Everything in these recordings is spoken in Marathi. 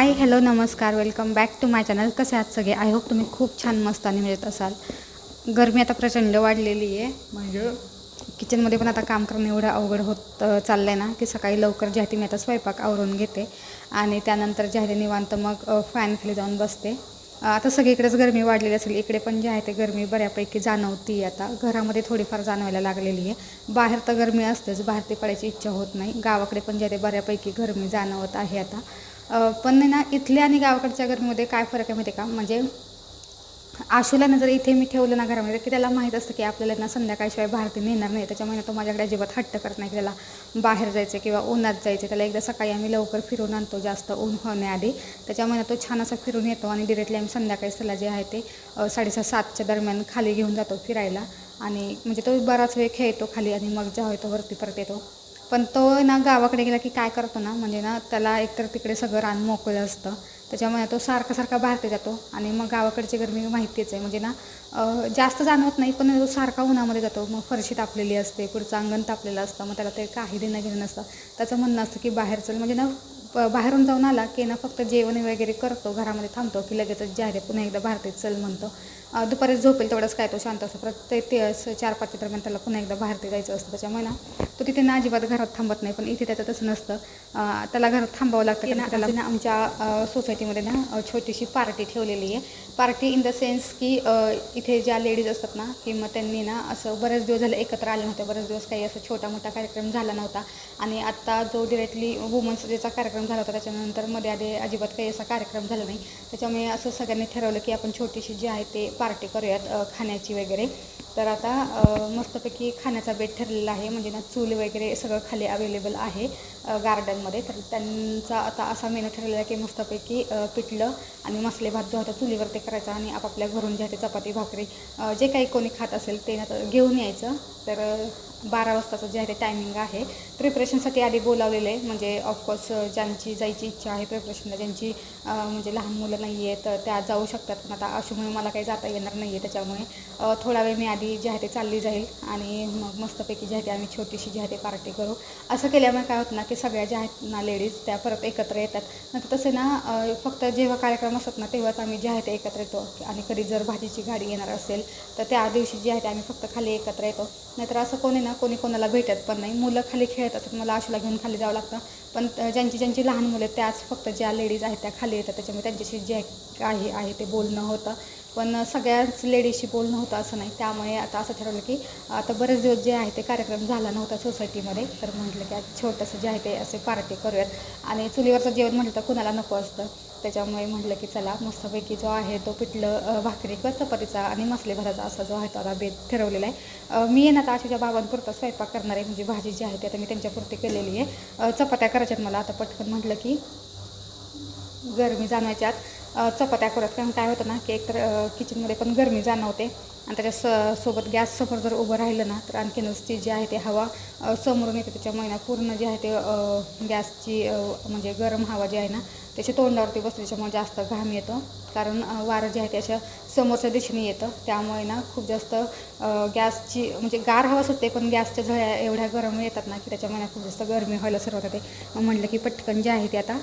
हाय हॅलो नमस्कार, welcome back to my channel. कसे आहात सगळे? आय होप तुम्ही खूप छान मस्त आणि मजेत असाल. गरमी आता प्रचंड वाढलेली आहे. म्हणजे किचनमध्ये पण आता काम करणं एवढं अवघड होत चाललं आहे ना की सकाळी लवकर जे आहे ते मी आता स्वयंपाक आवरून घेते आणि त्यानंतर जे आहे ते निवांत मग फॅन खाली जाऊन बसते. आता सगळीकडेच गरमी वाढलेली असेल, इकडे पण जे आहे ते गरमी बऱ्यापैकी जाणवती. आता घरामध्ये थोडीफार जाणवायला लागलेली आहे. बाहेर तर गरमी असतेच, बाहेर ते पडायची इच्छा होत नाही. गावाकडे पण जे आहे ते बऱ्यापैकी गरमी जाणवत आहे आता. पण ना इथल्या आणि गावाकडच्या गरमीमध्ये काय फरक आहे माहिती आहे का? म्हणजे आशूला जर इथे मी ठेवलं ना घरामध्ये की त्याला माहीत असतं की आपल्याला ना संध्याकाळशिवाय बाहेर ते नेणार नाही. त्याच्यामुळे तो माझ्याकडे अजिबात हट्ट करत नाही की त्याला बाहेर जायचं किंवा उन्हात जायचं. त्याला एकदा सकाळी आम्ही लवकर फिरून आणतो, जास्त ऊन होण्याआधी. त्याच्यामुळे तो छान असा फिरून येतो आणि डिरेक्टली आम्ही संध्याकाळी त्याला जे आहे ते 6:30-7च्या दरम्यान खाली घेऊन जातो फिरायला. आणि म्हणजे तो बराच वेळ खेळतो खाली आणि मग जेव्हा तो वरती परत येतो. पण तो ना गावाकडे गेला की काय करतो ना, म्हणजे ना त्याला एकतर तिकडे सगळं रान मोकळं असतं, त्याच्यामुळे तो सारखा बाहेर जातो. आणि मग गावाकडची गरमी माहितीच आहे, म्हणजे ना जास्त जाणवत नाही पण तो सारखा उन्हामध्ये जातो. मग फरशी तापलेली असते, पुढचं अंगण तापलेलं असतं, मग त्याला ते काही देणं घेणं नसतं. त्याचं म्हणणं असतं की बाहेर चल, म्हणजे ना बाहेरून जाऊन आला की ना फक्त जेवण वगैरे करतो, घरामध्ये थांबतो की लगेचच जे आहे पुन्हा एकदा बाहेर चल म्हणतो. दुपारी झोपेल तेवढंच काय तो शांत असतो. प्रत्येक ते 4-5च्या दरम्यान त्याला पुन्हा एकदा बाहेर जायचं असतं. त्याच्यामुळे ना तो तिथे ना अजिबात घरात थांबत नाही. पण इथे त्याचं तसं नसतं, त्याला घरात थांबावं लागतं. की ना त्याला ना आमच्या सोसायटीमध्ये ना छोटीशी पार्टी ठेवलेली आहे. पार्टी इन द सेन्स की इथे ज्या लेडीज असतात ना की मग त्यांनी ना असं बरेच दिवस झाले एकत्र आले नव्हते, बरेच दिवस काही असं छोटा मोठा कार्यक्रम झाला नव्हता. आणि आत्ता जो डिरेक्टली वुमन्स डेचा कार्यक्रम झाला होता त्याच्यानंतर मध्ये आधी अजिबात काही असा कार्यक्रम झाला नाही. त्याच्यामुळे असं सगळ्यांनी ठरवलं की आपण छोटीशी जी आहे ते पार्टी करूयात खाण्याची वगैरे. तर आता मस्तपैकी खाण्याचा बेत ठरलेला आहे. म्हणजे ना चूल वगैरे सगळं खाली अवेलेबल आहे गार्डनमध्ये. तर त्यांचा आता असा मेनू ठरलेला आहे की मस्तपैकी पिठलं आणि मसाले भात जो होता चुलीवर ते करायचा आणि आपापल्या घरून जे आहे ते चपाती भाकरी जे काही कोणी खात असेल ते ना घेऊन यायचं. तर 12 वाजताचं जे आहे ते टायमिंग आहे. प्रिपरेशनसाठी आधी बोलावलेलं आहे, म्हणजे ऑफकोर्स ज्यांची जायची इच्छा आहे प्रिपरेशनला, ज्यांची म्हणजे लहान मुलं नाही आहे तर त्या जाऊ शकतात. पण आता आशूमुळे मला काही जाता येणार नाही आहे, त्याच्यामुळे थोडा वेळ मी आधी जे आहे ते चालली जाईल आणि मग मस्तपैकी जे आहे ते आम्ही छोटीशी जी आहे ते पार्टी करू. असं केल्यामुळे काय होतं ना की सगळ्या ज्या आहेत ना लेडीज त्या परत एकत्र येतात. नंतर तसे ना फक्त जेव्हा कार्यक्रम असतात ना तेव्हाच आम्ही जे आहे ते एकत्र येतो. आणि कधी जर भाजीची गाडी येणार असेल तर त्या दिवशी जे आहे ते आम्ही फक्त खाली एकत्र येतो. नाहीतर असं कोणी ना कोणी कोणाला भेटत पण नाही. मुलं खाली खेळत असतात, मला आशूला घेऊन खाली जावं लागतं. पण ज्यांची लहान मुलं आहेत त्याच फक्त ज्या लेडीज आहेत त्या खाली येतात. त्याच्यामुळे त्यांच्याशी जे काही आहे ते बोलणं होतं. पण सगळ्याच लेडीजशी बोलणं होतं असं नाही. त्यामुळे आता असं ठरवलं की आता बरेच दिवस जे आहे ते कार्यक्रम झाला नव्हता सोसायटीमध्ये, तर म्हटलं की आज छोटंसं जे आहे ते असे पार्टी करूयात. आणि चुलीवरचं जेवण म्हटलं तर कुणाला नको असतं, त्याच्यामुळे म्हटलं की चला मस्तपैकी जो आहे तो पिठलं भाकरी किंवा चपातीचा आणि मसाले भाताचा असा जो आहे तो आता बेत ठरवलेला आहे. मी ना आता आशूच्या बाबांपुरता स्वयंपाक करणार आहे, म्हणजे भाजी जी आहे ती आता मी त्यांच्यापुरती केलेली आहे. चपात्या करायच्यात मला आता पटकन. म्हटलं की गरमी जाणवायच्या आत चपात्या करत, कारण काय होतं ना की एकतर किचनमध्ये पण गरमी जाणवते आणि त्याच्या सोबत गॅससमोर जर उभं राहिलं ना तर आणखीनच ती जी आहे ते हवा समोरून येते. त्याच्यामुळे ना पूर्ण जे आहे ते गॅसची म्हणजे गरम हवा जी आहे ना त्याच्या तोंडावरती बसते, त्याच्यामुळे जास्त घाम येतो. कारण वारं जे आहे ते अशा समोरच्या दिशेने येतं, त्यामुळे ना खूप जास्त गॅसची म्हणजे गार हवा सुटते पण गॅसच्या झळ्या एवढ्या गरम येतात ना की त्याच्यामुळे ना खूप जास्त गरमी व्हायला सुरुवात होते. मग म्हटलं की पटकन जे आहे ते आता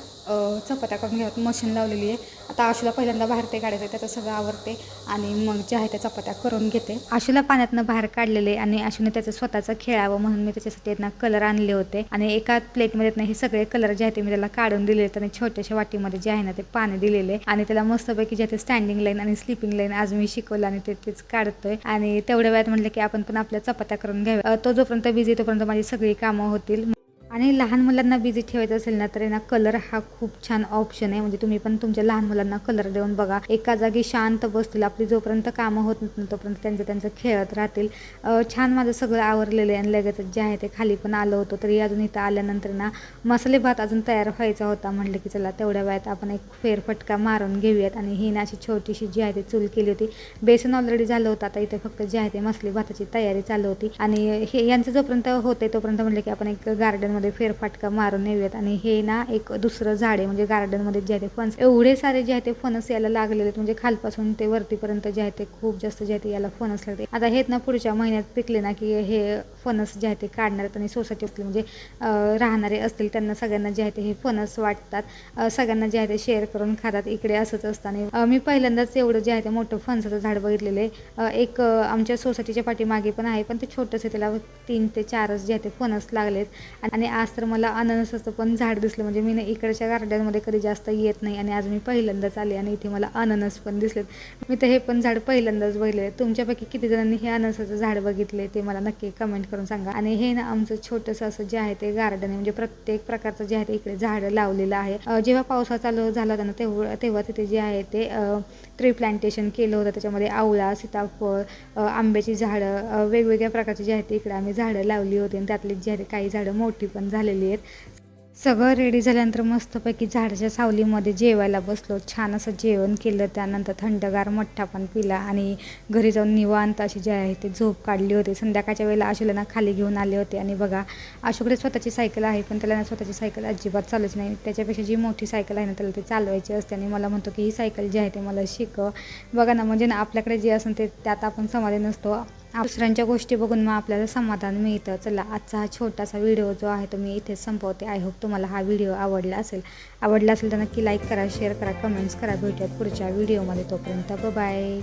चपात्या करून घ्याव्यात. मशीन लावलेली आहे. आता आशूला पहिल्यांदा बाहेर ते काढायचं आहे, त्याचं सगळं आवरते आणि मग जे आहे त्या चपात्या करून घेते. आशूला पाण्यातनं बाहेर काढलेले आणि आशूने त्याचं स्वतःचं खेळावं म्हणून मी त्याच्यासाठी ना कलर आणले होते. आणि एका प्लेटमध्ये ना हे सगळे कलर जे आहे ते मी त्याला काढून दिलेले आहेत आणि छोट्याशा वाटीमध्ये जे आहे ना ते पाणी दिलेले आणि त्याला मस्तपैकी जे आहे ते स्टँडिंग लाईन आणि स्लिपिंग लाईन आज मी शिकवलं आणि तेच काढतोय. आणि तेवढ्या वेळात म्हटलं की आपण पण आपल्या चपात्या करून घ्याव्या. तो जोपर्यंत बिझी तोपर्यंत माझी सगळी कामं होतील. आणि लहान मुलांना बिझी ठेवायचं असेल ना तर ना कलर हा खूप छान ऑप्शन आहे. म्हणजे तुम्ही पण तुमच्या लहान मुलांना कलर देऊन बघा, एका जागी शांत बसतील. आपली जोपर्यंत कामं होत नाही तोपर्यंत त्यांचं खेळत राहतील. छान माझं सगळं आवरलेलं आहे आणि लगेचच जे आहे ते खाली पण आलं होतं. तरी अजून इथं आल्यानंतर ना मसाले भात अजून तयार व्हायचा होता. म्हटलं की चला तेवढ्या वेळात आपण एक फेरफटका मारून घेऊयात. आणि ही ना अशी छोटीशी जी आहे ती चूल केली होती. बेसन ऑलरेडी झालं होतं, आता इथे फक्त जे आहे ते मसाले भाताची तयारी चालू होती. आणि हे यांचं जोपर्यंत होते तोपर्यंत म्हटलं की आपण एक गार्डन गार्डनमध्ये फेरफाटका मारून येऊयात. आणि हे ना एक दुसरं झाड आहे, म्हणजे गार्डनमध्ये जे आहे ते फणस एवढे सारे जे आहे ते फणस यायला लागलेले आहेत, म्हणजे खालपासून ते वरतीपर्यंत जे आहे ते खूप जास्त जे आहे ते याला फणस लागते. आता हे ना पुढच्या महिन्यात पिकले ना की हे फणस जे आहे ते काढणार आहेत आणि सोसायटी असतील म्हणजे राहणारे असतील त्यांना सगळ्यांना जे आहे ते हे फणस वाटतात, सगळ्यांना जे आहे ते शेअर करून खातात. इकडे असंच असतं. आणि मी पहिल्यांदाच एवढं जे आहे ते मोठं फणसाचं झाड बघितलेलं आहे. एक आमच्या सोसायटीच्या पाठीमागे पण आहे, पण ते छोटंसं, त्याला 3 ते 4च जे आहे ते फणस लागलेत. आणि आज तर मला अननसाचं पण झाड दिसलं, म्हणजे मी ना इकडच्या गार्डनमध्ये कधी जास्त येत नाही आणि आज मी पहिल्यांदाच आले आणि इथे मला अननस पण दिसलेत. मी तर हे पण झाड पहिल्यांदाच बघितले. तुमच्यापैकी किती जणांनी हे अननसाचं झाड बघितले ते मला नक्की कमेंट करून सांगा. आणि हे ना आमचं छोटंसं असं जे आहे ते गार्डन आहे, म्हणजे प्रत्येक प्रकारचं जे आहे ते इकडे झाडं लावलेलं आहे. जेव्हा पावसाळा चालू झाला होता ना तेव्हा तिथे जे आहे ते ट्री प्लांटेशन केलं होतं. त्याच्यामध्ये आवळा, सीताफळ, आंब्याची झाडं, वेगवेगळ्या प्रकारची जे आहेत ते इकडे आम्ही झाडं लावली होती. आणि त्यातली जे आहे काही झाडं मोठी पण झालेली आहेत. सगळं रेडी झाल्यानंतर मस्तपैकी झाडाच्या सावलीमध्ये जेवायला बसलो. छान असं जेवण केलं, त्यानंतर थंडगार मठ्ठा पण पिला आणि घरी जाऊन निवांत अशी जे आहे ते झोप काढली होती. संध्याकाळच्या वेळेला आशूला ना खाली घेऊन आले होते. आणि बघा, आशूकडे स्वतःची सायकल आहे, पण त्याला ना स्वतःची सायकल अजिबात चालूच नाही. त्याच्यापेक्षा जी मोठी सायकल आहे ना त्याला ते चालवायची असते. आणि मला म्हणतो की ही सायकल जी आहे ते मला शिकव. बघा ना, म्हणजे ना आपल्याकडे जे असेल ते त्यात आपण समाधान नसतो, दुसऱ्यांच्या गोष्टी बघून मग आपल्याला समाधान मिळतं. चला, आजचा हा छोटासा व्हिडिओ जो आहे तो मी इथेच संपवते. आय होप तुम्हाला हा व्हिडिओ आवडला असेल तर नक्की लाईक करा, शेअर करा, कमेंट्स करा. भेटूयात पुढच्या व्हिडिओमध्ये. तोपर्यंत बाय.